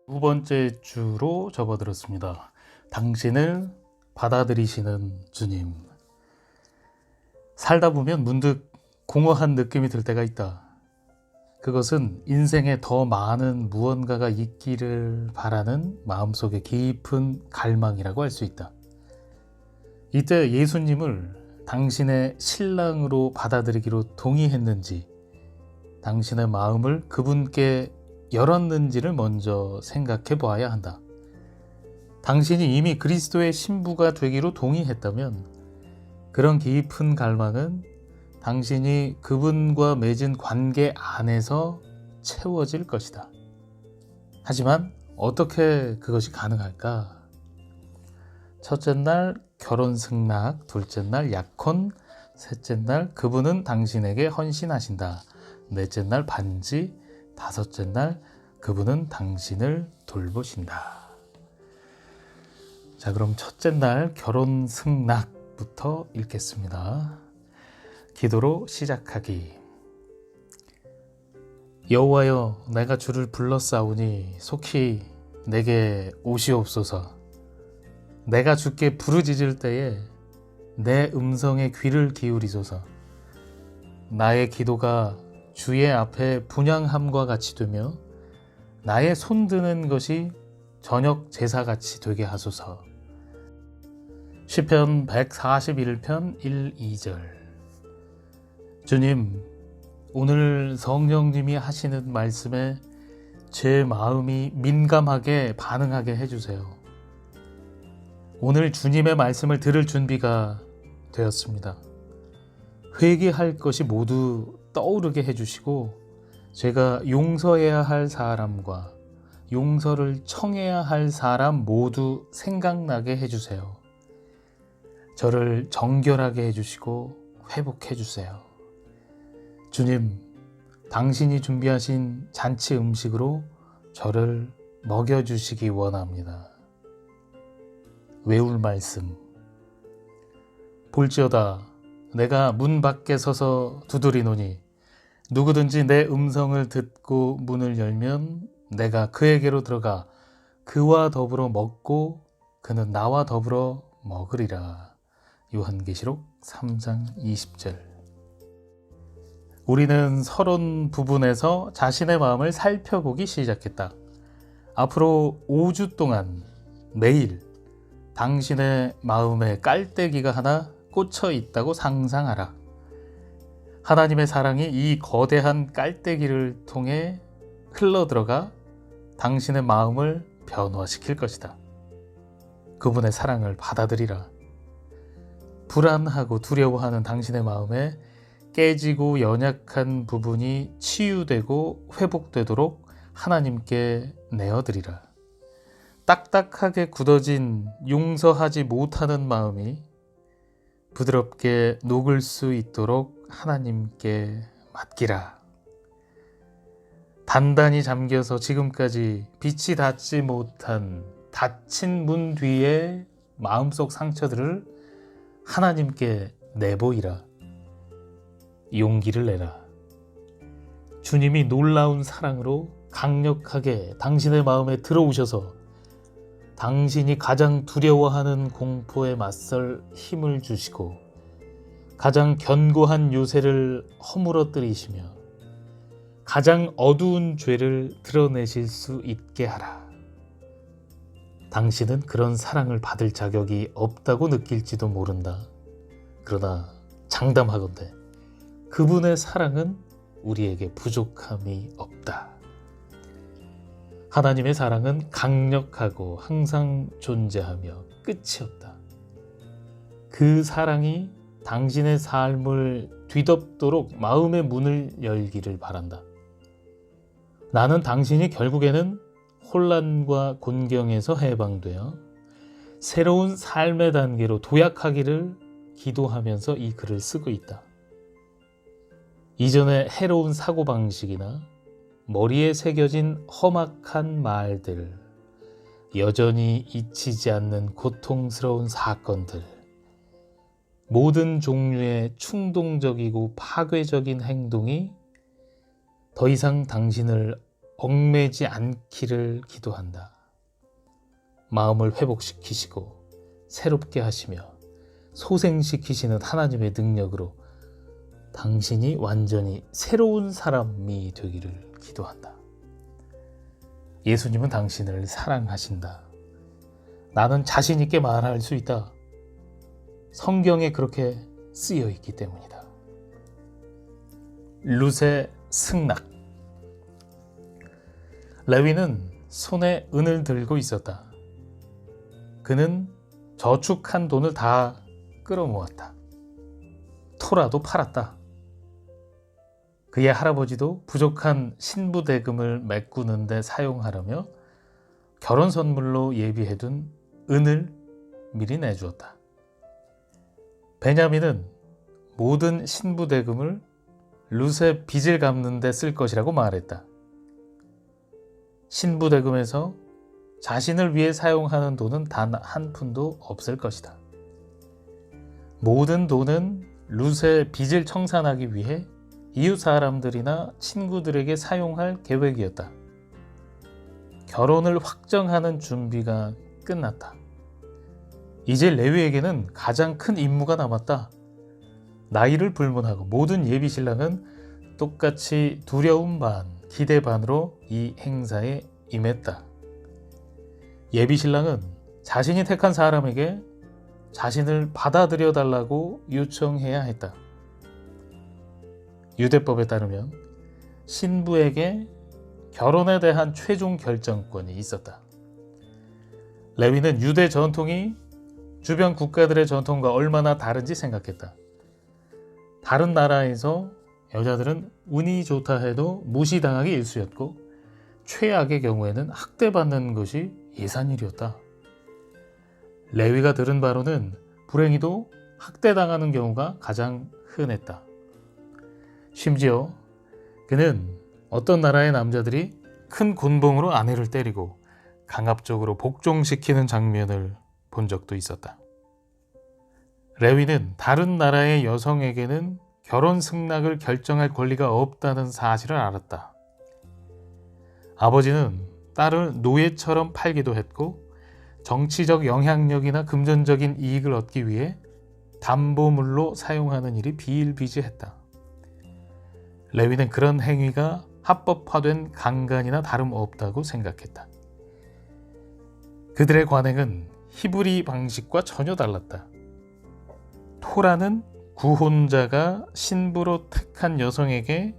두 번째 주로 접어들었습니다. 당신을 받아들이시는 주님. 살다 보면 문득 공허한 느낌이 들 때가 있다. 그것은 인생에 더 많은 무언가가 있기를 바라는 마음속의 깊은 갈망이라고 할 수 있다. 이때 예수님을 당신의 신랑으로 받아들이기로 동의했는지, 당신의 마음을 그분께 열었는지를 먼저 생각해 보아야 한다. 당신이 이미 그리스도의 신부가 되기로 동의했다면 그런 깊은 갈망은 당신이 그분과 맺은 관계 안에서 채워질 것이다. 하지만 어떻게 그것이 가능할까? 첫째 날 결혼 승낙, 둘째 날 약혼, 셋째 날 그분은 당신에게 헌신하신다. 넷째 날 반지, 다섯째 날 그분은 당신을 돌보신다. 자, 그럼 첫째 날 결혼 승낙부터 읽겠습니다. 기도로 시작하기. 여호와여, 내가 주를 불렀사오니 속히 내게 오시옵소서. 내가 주께 부르짖을 때에 내 음성에 귀를 기울이소서. 나의 기도가 주의 앞에 분향함과 같이 되며 나의 손드는 것이 저녁 제사같이 되게 하소서. 시편 141편 1, 2절. 주님, 오늘 성령님이 하시는 말씀에 제 마음이 민감하게 반응하게 해주세요. 오늘 주님의 말씀을 들을 준비가 되었습니다. 회개할 것이 모두 떠오르게 해주시고 제가 용서해야 할 사람과 용서를 청해야 할 사람 모두 생각나게 해주세요. 저를 정결하게 해주시고 회복해 주세요. 주님, 당신이 준비하신 잔치 음식으로 저를 먹여주시기 원합니다. 외울 말씀. 볼지어다 내가 문 밖에 서서 두드리노니 누구든지 내 음성을 듣고 문을 열면 내가 그에게로 들어가 그와 더불어 먹고 그는 나와 더불어 먹으리라. 요한계시록 3장 20절. 우리는 서론 부분에서 자신의 마음을 살펴보기 시작했다. 앞으로 5주 동안 매일 당신의 마음에 깔때기가 하나 꽂혀 있다고 상상하라. 하나님의 사랑이 이 거대한 깔때기를 통해 흘러들어가 당신의 마음을 변화시킬 것이다. 그분의 사랑을 받아들이라. 불안하고 두려워하는 당신의 마음에 깨지고 연약한 부분이 치유되고 회복되도록 하나님께 내어드리라. 딱딱하게 굳어진 용서하지 못하는 마음이 부드럽게 녹을 수 있도록 하나님께 맡기라. 단단히 잠겨서 지금까지 빛이 닿지 못한 닫힌 문 뒤에 마음속 상처들을 하나님께 내보이라. 용기를 내라. 주님이 놀라운 사랑으로 강력하게 당신의 마음에 들어오셔서 당신이 가장 두려워하는 공포에 맞설 힘을 주시고 가장 견고한 요새를 허물어뜨리시며 가장 어두운 죄를 드러내실 수 있게 하라. 당신은 그런 사랑을 받을 자격이 없다고 느낄지도 모른다. 그러나 장담하건대 그분의 사랑은 우리에게 부족함이 없다. 하나님의 사랑은 강력하고 항상 존재하며 끝이 없다. 그 사랑이 당신의 삶을 뒤덮도록 마음의 문을 열기를 바란다. 나는 당신이 결국에는 혼란과 곤경에서 해방되어 새로운 삶의 단계로 도약하기를 기도하면서 이 글을 쓰고 있다. 이전의 해로운 사고방식이나 머리에 새겨진 험악한 말들, 여전히 잊히지 않는 고통스러운 사건들, 모든 종류의 충동적이고 파괴적인 행동이 더 이상 당신을 얽매지 않기를 기도한다. 마음을 회복시키시고 새롭게 하시며 소생시키시는 하나님의 능력으로 당신이 완전히 새로운 사람이 되기를 기도한다. 예수님은 당신을 사랑하신다. 나는 자신 있게 말할 수 있다. 성경에 그렇게 쓰여 있기 때문이다. 룻의 승낙. 레위는 손에 은을 들고 있었다. 그는 저축한 돈을 다 끌어모았다. 토라도 팔았다. 그의 할아버지도 부족한 신부대금을 메꾸는 데 사용하려며 결혼 선물로 예비해둔 은을 미리 내주었다. 베냐민은 모든 신부대금을 룻의 빚을 갚는 데 쓸 것이라고 말했다. 신부대금에서 자신을 위해 사용하는 돈은 단 한 푼도 없을 것이다. 모든 돈은 룻의 빚을 청산하기 위해 이웃 사람들이나 친구들에게 사용할 계획이었다. 결혼을 확정하는 준비가 끝났다. 이제 레위에게는 가장 큰 임무가 남았다. 나이를 불문하고 모든 예비신랑은 똑같이 두려움 반, 기대 반으로 이 행사에 임했다. 예비신랑은 자신이 택한 사람에게 자신을 받아들여 달라고 요청해야 했다. 유대법에 따르면 신부에게 결혼에 대한 최종 결정권이 있었다. 레위는 유대 전통이 주변 국가들의 전통과 얼마나 다른지 생각했다. 다른 나라에서 여자들은 운이 좋다 해도 무시당하기 일쑤였고 최악의 경우에는 학대받는 것이 예산일이었다. 레위가 들은 바로는 불행히도 학대당하는 경우가 가장 흔했다. 심지어 그는 어떤 나라의 남자들이 큰 곤봉으로 아내를 때리고 강압적으로 복종시키는 장면을 본 적도 있었다. 레위는 다른 나라의 여성에게는 결혼 승낙을 결정할 권리가 없다는 사실을 알았다. 아버지는 딸을 노예처럼 팔기도 했고 정치적 영향력이나 금전적인 이익을 얻기 위해 담보물로 사용하는 일이 비일비재했다. 레위는 그런 행위가 합법화된 강간이나 다름없다고 생각했다. 그들의 관행은 히브리 방식과 전혀 달랐다. 토라는 구혼자가 신부로 택한 여성에게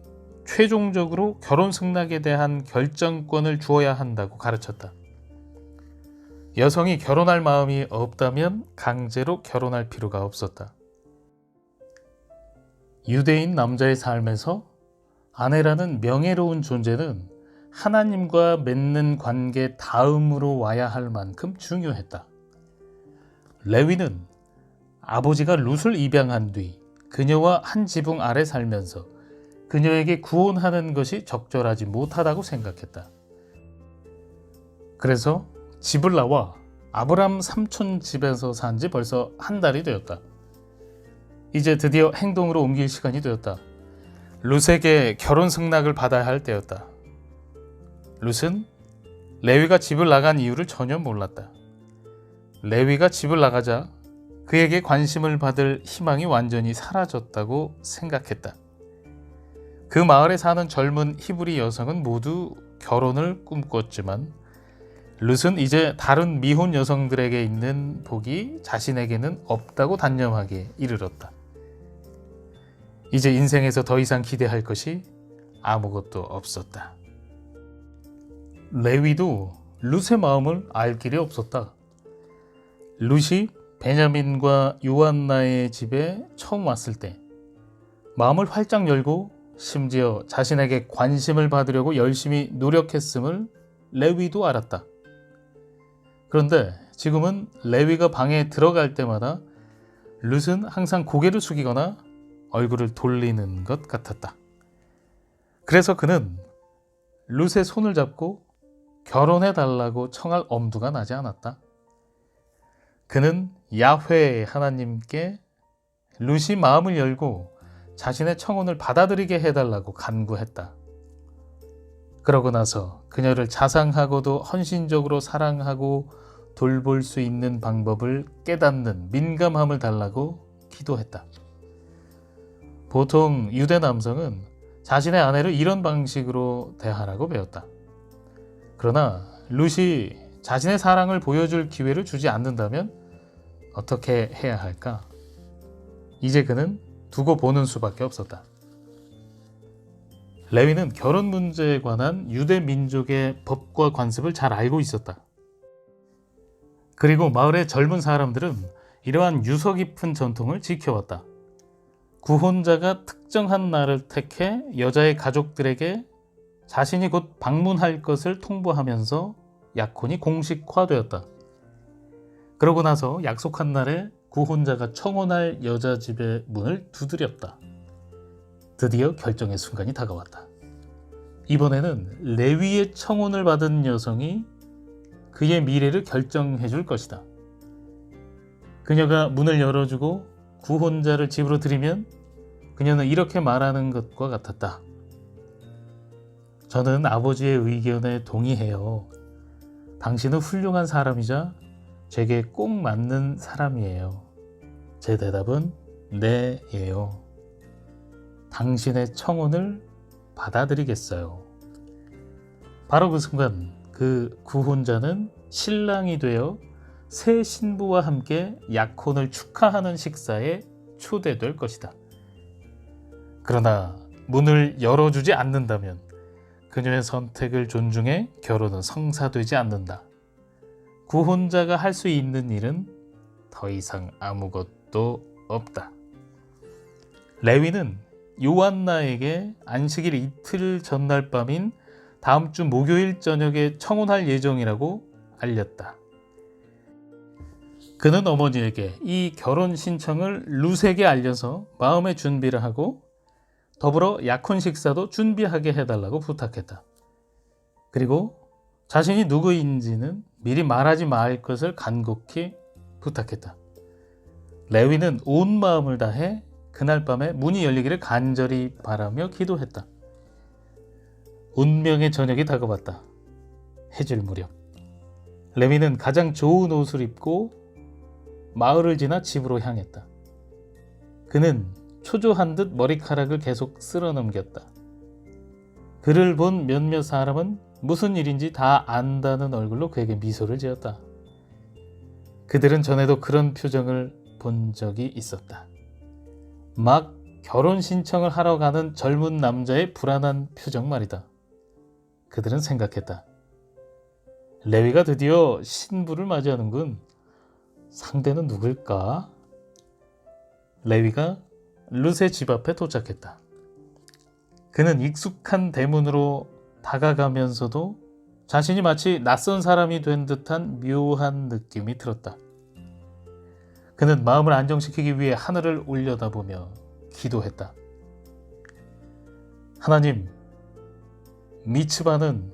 최종적으로 결혼 승낙에 대한 결정권을 주어야 한다고 가르쳤다. 여성이 결혼할 마음이 없다면 강제로 결혼할 필요가 없었다. 유대인 남자의 삶에서 아내라는 명예로운 존재는 하나님과 맺는 관계 다음으로 와야 할 만큼 중요했다. 레위는 아버지가 룻을 입양한 뒤 그녀와 한 지붕 아래 살면서 그녀에게 구혼하는 것이 적절하지 못하다고 생각했다. 그래서 집을 나와 아브람 삼촌 집에서 산 지 벌써 한 달이 되었다. 이제 드디어 행동으로 옮길 시간이 되었다. 룻에게 결혼 승낙을 받아야 할 때였다. 룻은 레위가 집을 나간 이유를 전혀 몰랐다. 레위가 집을 나가자 그에게 관심을 받을 희망이 완전히 사라졌다고 생각했다. 그 마을에 사는 젊은 히브리 여성은 모두 결혼을 꿈꿨지만 룻은 이제 다른 미혼 여성들에게 있는 복이 자신에게는 없다고 단념하기에 이르렀다. 이제 인생에서 더 이상 기대할 것이 아무것도 없었다. 레위도 룻의 마음을 알 길이 없었다. 룻이 베냐민과 요한나의 집에 처음 왔을 때 마음을 활짝 열고 심지어 자신에게 관심을 받으려고 열심히 노력했음을 레위도 알았다. 그런데 지금은 레위가 방에 들어갈 때마다 룻은 항상 고개를 숙이거나 얼굴을 돌리는 것 같았다. 그래서 그는 룻의 손을 잡고 결혼해달라고 청할 엄두가 나지 않았다. 그는 야훼 하나님께 룻이 마음을 열고 자신의 청혼을 받아들이게 해달라고 간구했다. 그러고 나서 그녀를 자상하고도 헌신적으로 사랑하고 돌볼 수 있는 방법을 깨닫는 민감함을 달라고 기도했다. 보통 유대 남성은 자신의 아내를 이런 방식으로 대하라고 배웠다. 그러나 룻이 자신의 사랑을 보여줄 기회를 주지 않는다면 어떻게 해야 할까? 이제 그는 두고 보는 수밖에 없었다. 레위는 결혼 문제에 관한 유대 민족의 법과 관습을 잘 알고 있었다. 그리고 마을의 젊은 사람들은 이러한 유서 깊은 전통을 지켜왔다. 구혼자가 특정한 날을 택해 여자의 가족들에게 자신이 곧 방문할 것을 통보하면서 약혼이 공식화되었다. 그러고 나서 약속한 날에 구혼자가 청혼할 여자 집의 문을 두드렸다. 드디어 결정의 순간이 다가왔다. 이번에는 레위의 청혼을 받은 여성이 그의 미래를 결정해 줄 것이다. 그녀가 문을 열어주고 구혼자를 집으로 들이면 그녀는 이렇게 말하는 것과 같았다. 저는 아버지의 의견에 동의해요. 당신은 훌륭한 사람이자 제게 꼭 맞는 사람이에요. 제 대답은 네예요. 당신의 청혼을 받아들이겠어요. 바로 그 순간 그 구혼자는 신랑이 되어 새 신부와 함께 약혼을 축하하는 식사에 초대될 것이다. 그러나 문을 열어주지 않는다면 그녀의 선택을 존중해 결혼은 성사되지 않는다. 구혼자가 할 수 있는 일은 더 이상 아무것도 없다. 레위는 요한나에게 안식일 이틀 전날 밤인 다음 주 목요일 저녁에 청혼할 예정이라고 알렸다. 그는 어머니에게 이 결혼 신청을 룻에게 알려서 마음의 준비를 하고 더불어 약혼 식사도 준비하게 해달라고 부탁했다. 그리고 자신이 누구인지는 미리 말하지 말 것을 간곡히 부탁했다. 레위는 온 마음을 다해 그날 밤에 문이 열리기를 간절히 바라며 기도했다. 운명의 저녁이 다가왔다. 해질 무렵 레위는 가장 좋은 옷을 입고 마을을 지나 집으로 향했다. 그는 초조한 듯 머리카락을 계속 쓸어넘겼다. 그를 본 몇몇 사람은 무슨 일인지 다 안다는 얼굴로 그에게 미소를 지었다. 그들은 전에도 그런 표정을 본 적이 있었다. 막 결혼 신청을 하러 가는 젊은 남자의 불안한 표정 말이다. 그들은 생각했다. 레위가 드디어 신부를 맞이하는군. 상대는 누굴까? 레위가 룻의 집 앞에 도착했다. 그는 익숙한 대문으로 다가가면서도 자신이 마치 낯선 사람이 된 듯한 묘한 느낌이 들었다. 그는 마음을 안정시키기 위해 하늘을 올려다보며 기도했다. 하나님, 미츠바는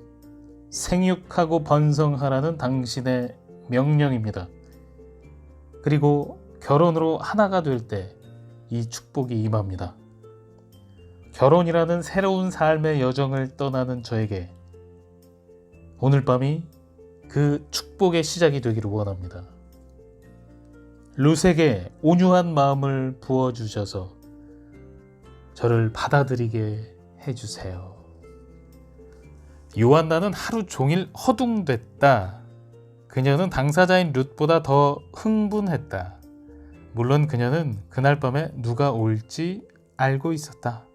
생육하고 번성하라는 당신의 명령입니다. 그리고 결혼으로 하나가 될 때 이 축복이 임합니다. 결혼이라는 새로운 삶의 여정을 떠나는 저에게 오늘 밤이 그 축복의 시작이 되기를 원합니다. 룻에게 온유한 마음을 부어주셔서 저를 받아들이게 해주세요. 요한나는 하루 종일 허둥댔다. 그녀는 당사자인 룻보다 더 흥분했다. 물론 그녀는 그날 밤에 누가 올지 알고 있었다.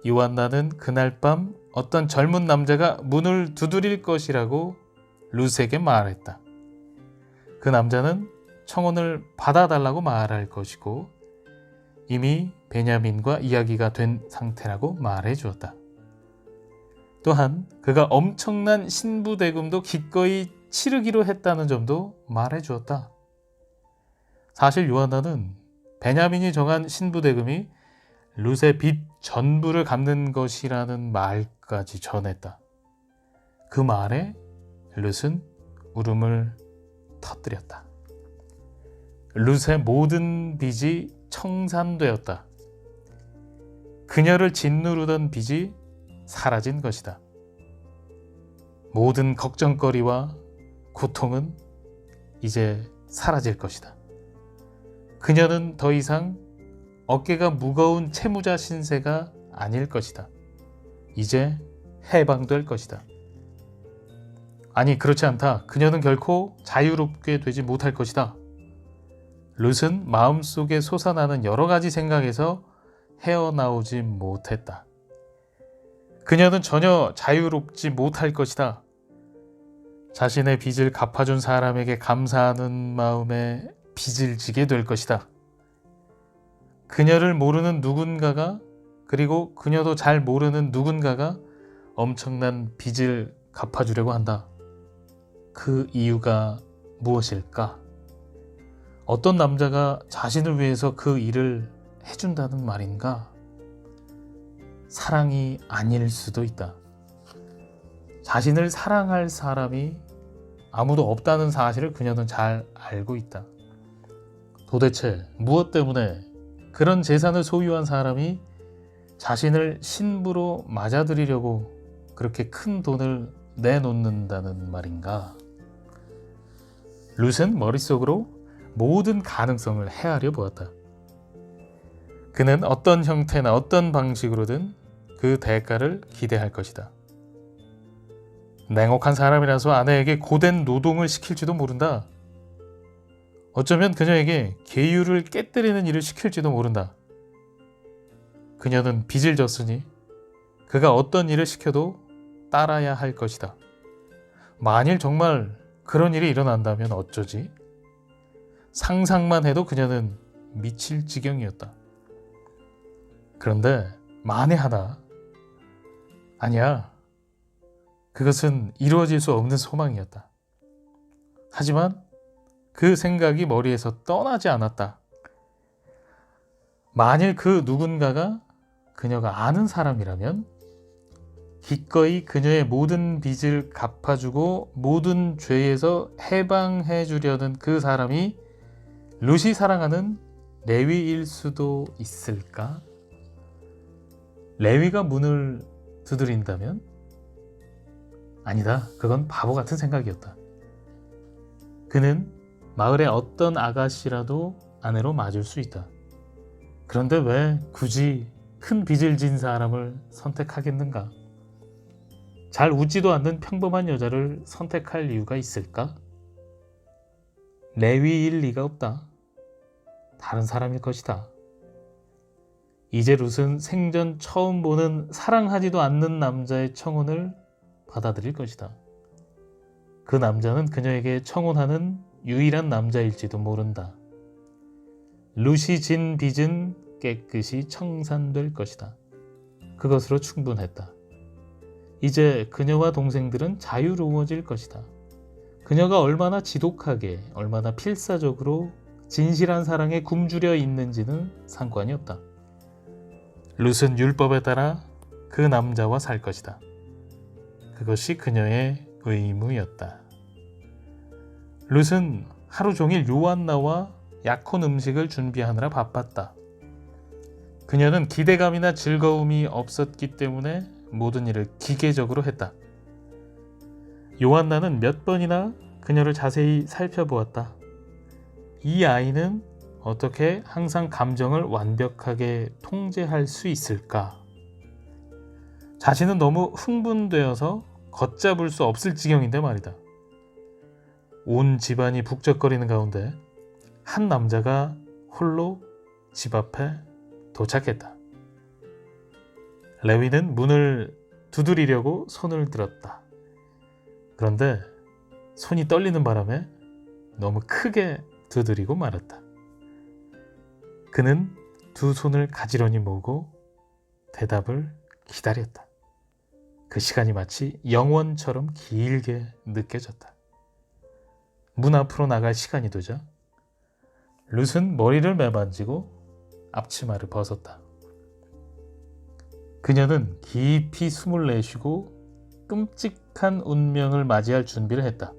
요한나는 그날 밤 어떤 젊은 남자가 문을 두드릴 것이라고 룻에게 말했다. 그 남자는 청혼을 받아달라고 말할 것이고 이미 베냐민과 이야기가 된 상태라고 말해 주었다. 또한 그가 엄청난 신부 대금도 기꺼이 치르기로 했다는 점도 말해 주었다. 사실 요한나는 베냐민이 정한 신부 대금이 룻의 빚 전부를 갚는 것이라는 말까지 전했다. 그 말에 룻은 울음을 터뜨렸다. 룻의 모든 빚이 청산되었다. 그녀를 짓누르던 빚이 사라진 것이다. 모든 걱정거리와 고통은 이제 사라질 것이다. 그녀는 더 이상 어깨가 무거운 채무자 신세가 아닐 것이다. 이제 해방될 것이다. 아니, 그렇지 않다. 그녀는 결코 자유롭게 되지 못할 것이다. 룻은 마음속에 솟아나는 여러 가지 생각에서 헤어나오지 못했다. 그녀는 전혀 자유롭지 못할 것이다. 자신의 빚을 갚아준 사람에게 감사하는 마음에 빚을 지게 될 것이다. 그녀를 모르는 누군가가, 그리고 그녀도 잘 모르는 누군가가 엄청난 빚을 갚아주려고 한다. 그 이유가 무엇일까? 어떤 남자가 자신을 위해서 그 일을 해준다는 말인가? 사랑이 아닐 수도 있다. 자신을 사랑할 사람이 아무도 없다는 사실을 그녀는 잘 알고 있다. 도대체 무엇 때문에 그런 재산을 소유한 사람이 자신을 신부로 맞아들이려고 그렇게 큰 돈을 내놓는다는 말인가? 룻은 머릿속으로 모든 가능성을 헤아려 보았다. 그는 어떤 형태나 어떤 방식으로든 그 대가를 기대할 것이다. 냉혹한 사람이라서 아내에게 고된 노동을 시킬지도 모른다. 어쩌면 그녀에게 계율을 깨뜨리는 일을 시킬지도 모른다. 그녀는 빚을 졌으니 그가 어떤 일을 시켜도 따라야 할 것이다. 만일 정말 그런 일이 일어난다면 어쩌지? 상상만 해도 그녀는 미칠 지경이었다. 그런데 만에 하나, 아니야, 그것은 이루어질 수 없는 소망이었다. 하지만 그 생각이 머리에서 떠나지 않았다. 만일 그 누군가가 그녀가 아는 사람이라면 기꺼이 그녀의 모든 빚을 갚아주고 모든 죄에서 해방해 주려는 그 사람이 룻이 사랑하는 레위일 수도 있을까? 레위가 문을 두드린다면? 아니다. 그건 바보 같은 생각이었다. 그는 마을의 어떤 아가씨라도 아내로 맞을 수 있다. 그런데 왜 굳이 큰 빚을 진 사람을 선택하겠는가? 잘 웃지도 않는 평범한 여자를 선택할 이유가 있을까? 레위일 리가 없다. 다른 사람일 것이다. 이제 룻은 생전 처음 보는 사랑하지도 않는 남자의 청혼을 받아들일 것이다. 그 남자는 그녀에게 청혼하는 유일한 남자일지도 모른다. 룻이 진 빚은 깨끗이 청산될 것이다. 그것으로 충분했다. 이제 그녀와 동생들은 자유로워질 것이다. 그녀가 얼마나 지독하게, 얼마나 필사적으로 진실한 사랑에 굶주려 있는지는 상관이 없다. 룻은 율법에 따라 그 남자와 살 것이다. 그것이 그녀의 의무였다. 룻은 하루 종일 요한나와 약혼 음식을 준비하느라 바빴다. 그녀는 기대감이나 즐거움이 없었기 때문에 모든 일을 기계적으로 했다. 요한나는 몇 번이나 그녀를 자세히 살펴보았다. 이 아이는 어떻게 항상 감정을 완벽하게 통제할 수 있을까? 자신은 너무 흥분되어서 걷잡을 수 없을 지경인데 말이다. 온 집안이 북적거리는 가운데 한 남자가 홀로 집 앞에 도착했다. 레위는 문을 두드리려고 손을 들었다. 그런데 손이 떨리는 바람에 너무 크게 두드리고 말았다. 그는 두 손을 가지런히 모으고 대답을 기다렸다. 그 시간이 마치 영원처럼 길게 느껴졌다. 문 앞으로 나갈 시간이 되자 룻은 머리를 매만지고 앞치마를 벗었다. 그녀는 깊이 숨을 내쉬고 끔찍한 운명을 맞이할 준비를 했다.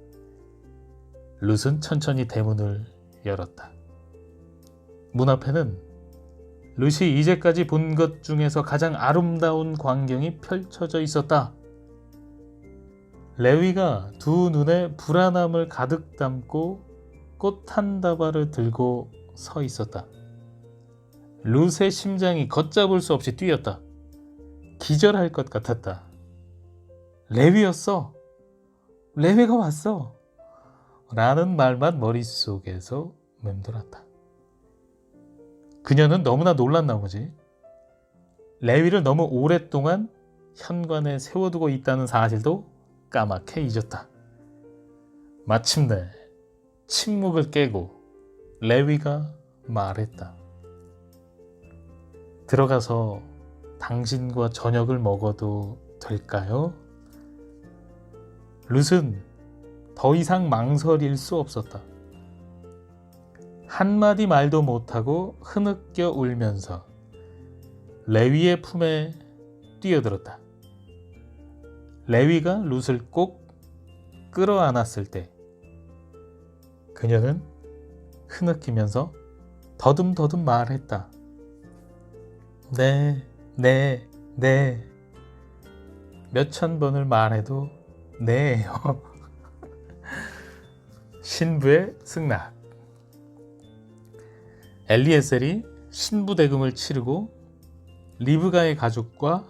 룻은 천천히 대문을 열었다. 문 앞에는 룻이 이제까지 본 것 중에서 가장 아름다운 광경이 펼쳐져 있었다. 레위가 두 눈에 불안함을 가득 담고 꽃 한 다발을 들고 서 있었다. 룻의 심장이 걷잡을 수 없이 뛰었다. 기절할 것 같았다. 레위였어. 레위가 왔어. 라는 말만 머릿속에서 맴돌았다. 그녀는 너무나 놀란 나머지 레위를 너무 오랫동안 현관에 세워두고 있다는 사실도 까맣게 잊었다. 마침내 침묵을 깨고 레위가 말했다. 들어가서 당신과 저녁을 먹어도 될까요? 룻은 더 이상 망설일 수 없었다. 한마디 말도 못하고 흐느껴 울면서 레위의 품에 뛰어들었다. 레위가 룻을 꼭 끌어안았을 때 그녀는 흐느끼면서 더듬더듬 말했다. 네. 몇천 번을 말해도 네예요. 신부의 승낙. 엘리에셀이 신부 대금을 치르고 리브가의 가족과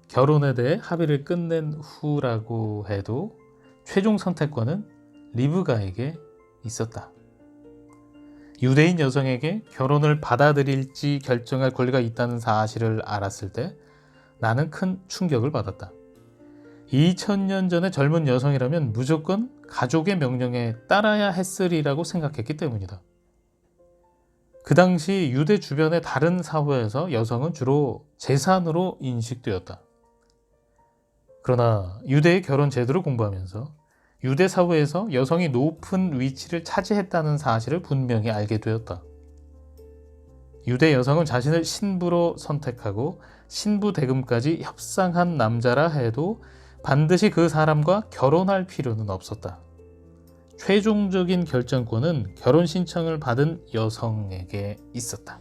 결혼에 대해 합의를 끝낸 후라고 해도 최종 선택권은 리브가에게 있었다. 유대인 여성에게 결혼을 받아들일지 결정할 권리가 있다는 사실을 알았을 때 나는 큰 충격을 받았다. 2000년 전의 젊은 여성이라면 무조건 가족의 명령에 따라야 했으리라고 생각했기 때문이다. 그 당시 유대 주변의 다른 사회에서 여성은 주로 재산으로 인식되었다. 그러나 유대의 결혼 제도를 공부하면서 유대 사회에서 여성이 높은 위치를 차지했다는 사실을 분명히 알게 되었다. 유대 여성은 자신을 신부로 선택하고 신부 대금까지 협상한 남자라 해도 반드시 그 사람과 결혼할 필요는 없었다. 최종적인 결정권은 결혼 신청을 받은 여성에게 있었다.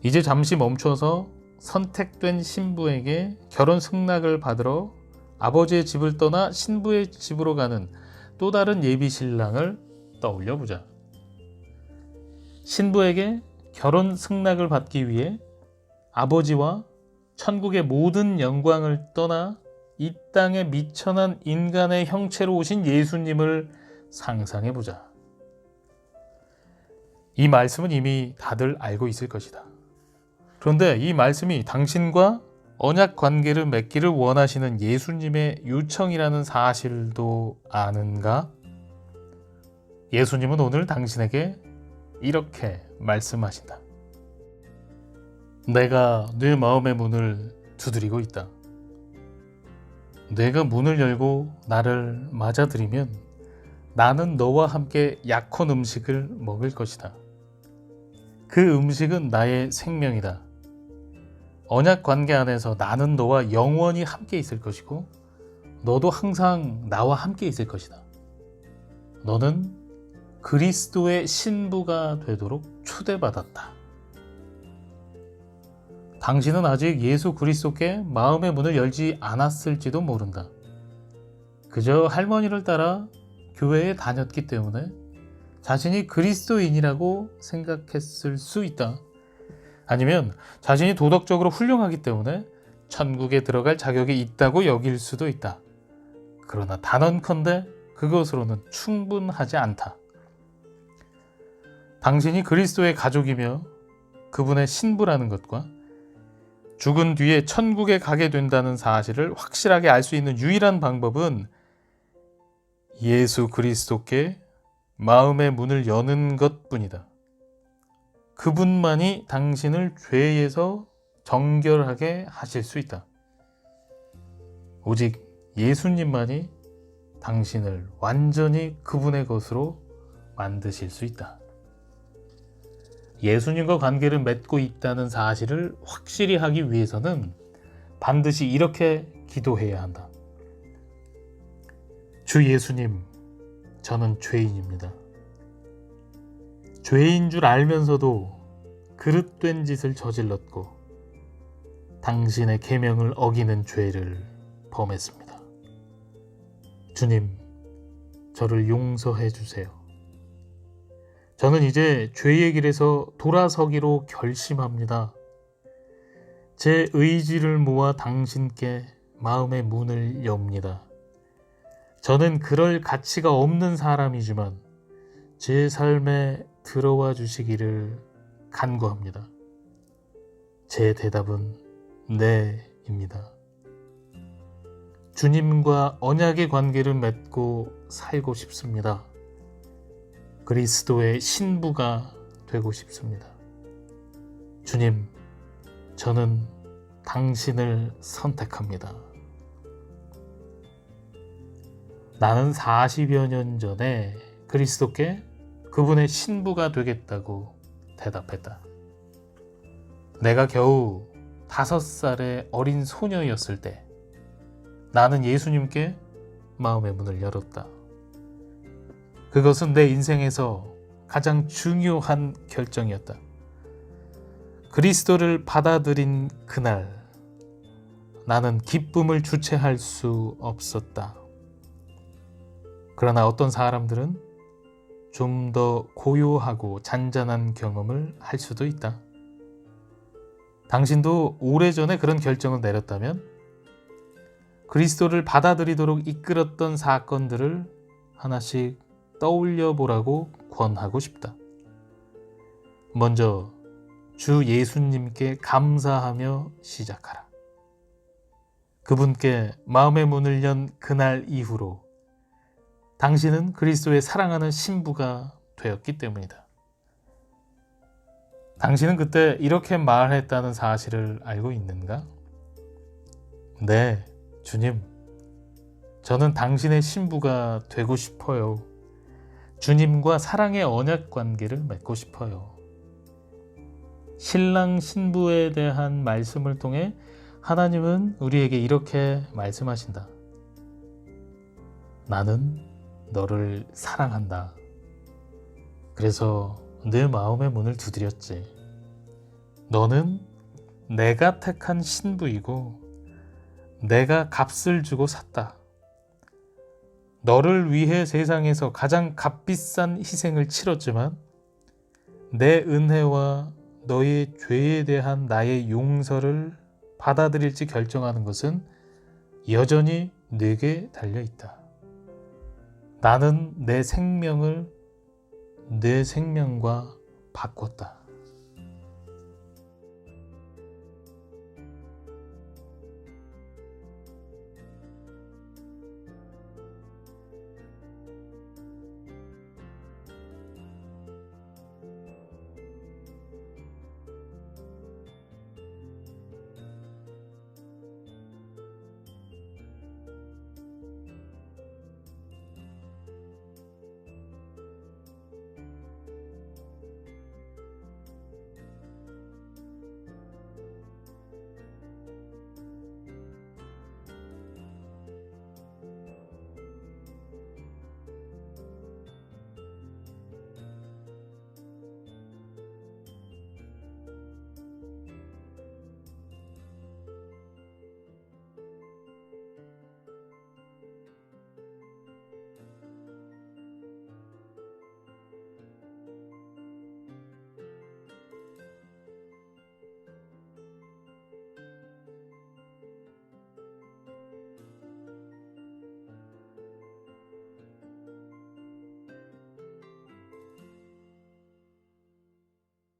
이제 잠시 멈춰서 선택된 신부에게 결혼 승낙을 받으러 아버지의 집을 떠나 신부의 집으로 가는 또 다른 예비 신랑을 떠올려 보자. 신부에게 결혼 승낙을 받기 위해 아버지와 천국의 모든 영광을 떠나 이 땅에 미천한 인간의 형체로 오신 예수님을 상상해 보자. 이 말씀은 이미 다들 알고 있을 것이다. 그런데 이 말씀이 당신과 언약 관계를 맺기를 원하시는 예수님의 요청이라는 사실도 아는가? 예수님은 오늘 당신에게 이렇게 말씀하신다. 내가 네 마음의 문을 두드리고 있다. 내가 문을 열고 나를 맞아들이면 나는 너와 함께 약혼 음식을 먹을 것이다. 그 음식은 나의 생명이다. 언약 관계 안에서 나는 너와 영원히 함께 있을 것이고 너도 항상 나와 함께 있을 것이다. 너는 그리스도의 신부가 되도록 초대받았다. 당신은 아직 예수 그리스도께 마음의 문을 열지 않았을지도 모른다. 그저 할머니를 따라 교회에 다녔기 때문에 자신이 그리스도인이라고 생각했을 수 있다. 아니면 자신이 도덕적으로 훌륭하기 때문에 천국에 들어갈 자격이 있다고 여길 수도 있다. 그러나 단언컨대 그것으로는 충분하지 않다. 당신이 그리스도의 가족이며 그분의 신부라는 것과 죽은 뒤에 천국에 가게 된다는 사실을 확실하게 알 수 있는 유일한 방법은 예수 그리스도께 마음의 문을 여는 것뿐이다. 그분만이 당신을 죄에서 정결하게 하실 수 있다. 오직 예수님만이 당신을 완전히 그분의 것으로 만드실 수 있다. 예수님과 관계를 맺고 있다는 사실을 확실히 하기 위해서는 반드시 이렇게 기도해야 한다. 주 예수님, 저는 죄인입니다. 죄인 줄 알면서도 그릇된 짓을 저질렀고 당신의 계명을 어기는 죄를 범했습니다. 주님, 저를 용서해 주세요. 저는 이제 죄의 길에서 돌아서기로 결심합니다. 제 의지를 모아 당신께 마음의 문을 엽니다. 저는 그럴 가치가 없는 사람이지만 제 삶에 들어와 주시기를 간구합니다. 제 대답은 네입니다. 주님과 언약의 관계를 맺고 살고 싶습니다. 그리스도의 신부가 되고 싶습니다. 주님, 저는 당신을 선택합니다. 나는 40여 년 전에 그리스도께 그분의 신부가 되겠다고 대답했다. 내가 겨우 5살의 어린 소녀였을 때 나는 예수님께 마음의 문을 열었다. 그것은 내 인생에서 가장 중요한 결정이었다. 그리스도를 받아들인 그날 나는 기쁨을 주체할 수 없었다. 그러나 어떤 사람들은 좀 더 고요하고 잔잔한 경험을 할 수도 있다. 당신도 오래전에 그런 결정을 내렸다면 그리스도를 받아들이도록 이끌었던 사건들을 하나씩 떠올려 보라고 권하고 싶다. 먼저 주 예수님께 감사하며 시작하라. 그분께 마음의 문을 연 그날 이후로 당신은 그리스도의 사랑하는 신부가 되었기 때문이다. 당신은 그때 이렇게 말했다는 사실을 알고 있는가? 네, 주님, 저는 당신의 신부가 되고 싶어요. 주님과 사랑의 언약 관계를 맺고 싶어요. 신랑 신부에 대한 말씀을 통해 하나님은 우리에게 이렇게 말씀하신다. 나는 너를 사랑한다. 그래서 내 마음의 문을 두드렸지. 너는 내가 택한 신부이고 내가 값을 주고 샀다. 너를 위해 세상에서 가장 값비싼 희생을 치렀지만 내 은혜와 너의 죄에 대한 나의 용서를 받아들일지 결정하는 것은 여전히 내게 달려있다. 나는 내 생명을 내 생명과 바꿨다.